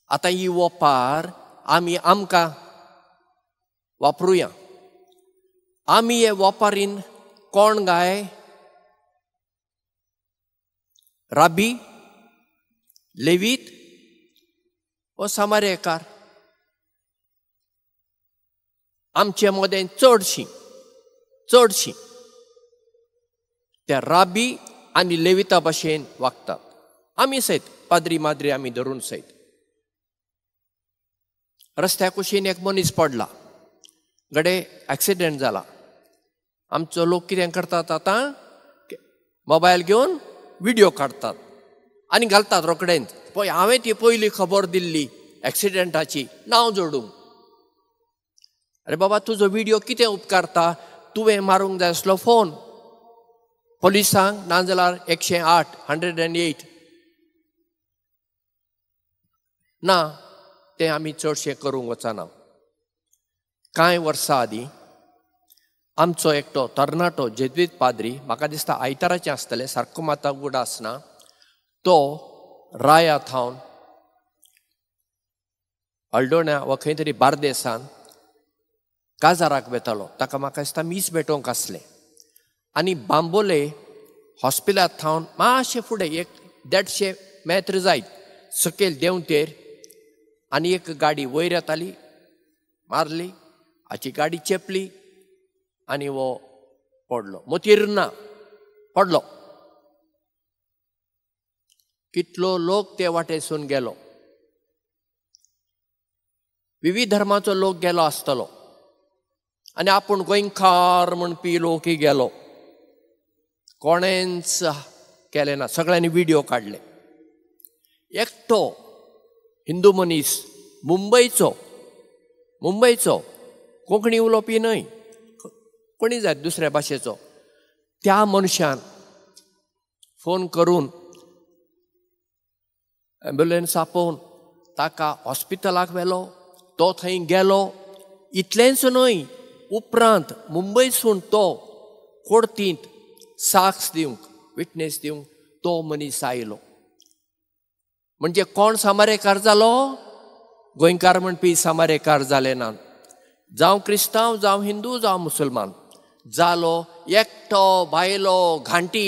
आतां ही वोपार आमी आमकां वापरुया. आमी हे वोपारीन कोण गाय? राबी, लेवीत व सामारेकार. आमचे मदें चडशीं त्या राबी आनी लेविता भाशेन वागतात. आमी सयत पाद्री माद्री आमी धरून सयत. रस्त्या कुशीन एक मनीस पडला, गडे एक्सिडेंट जाला. आमचो लोक कितें करतात आतां? मोबायल घेवन व्हिडिओ काडटात आनी घालतात रोखडेंच. पळय हांवें ती पयली खबर दिल्ली एक्सिडेंटाची, नांव जोडूंक. अरे बाबा, तुजो व्हिडिओ कितें उपकारता? तुवें मारूंक जाय आसलो फोन पुलिसांक, नाजाल्यार 108 108. ना, तें आमी चडशें करूंक वचना. कांय वर्सां आदीं आमचो एकटो तरणाटो जेजुईत पाद्री, म्हाका दिसता आयताराचें आसतलें, सारको माता उगड आसना, तो राया थावन हळडोण्या वा खंय तरी बार्देसान काजाराक वेतालो. ताका म्हाका दिसता मीस भेटोवंक आसलें. आनी बांबोले हॉस्पिटलांत थावन मातशें फुडें 150 मेत्र जायत सकयल देंवतेर आनी एक गाडी वयर येताली, मारली, हाची गाडी चेपली आनी वो पडलो. मोतीर ना, पडलो. कितलो लोक ते वाटेसून गेलो. विविध धर्माचो लोक गेलो आसतलो आनी आपूण गोंयकार म्हणपी लोकय गेलो. कोणेंच केलें ना, सगळ्यांनी व्हिडिओ काडले. एकटो हिंदू मनीस मुंबयचो कोंकणी उलोवपी न्हय, कोणी जाय दुसऱ्या भाशेचो, त्या मनशान फोन करून एम्ब्युलन्स आपोवन ताका हॉस्पिटलाक व्हेलो. तो थंय गेलो. इतलेंच न्हय, उपरांत मुंबयसून तो कोर्टींत साक्ष दिवंक, विटनेस दिवंक तो मनीस आयलो. म्हणजे कोण सामारेकार जालो? गोंयकार म्हणपी सामारेकार जाले ना. जावं क्रिस्तांव, जावं हिंदू, जावं मुसलमान जालो, एकटो भायलो घांटी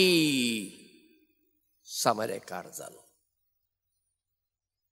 सामारेकार जालो.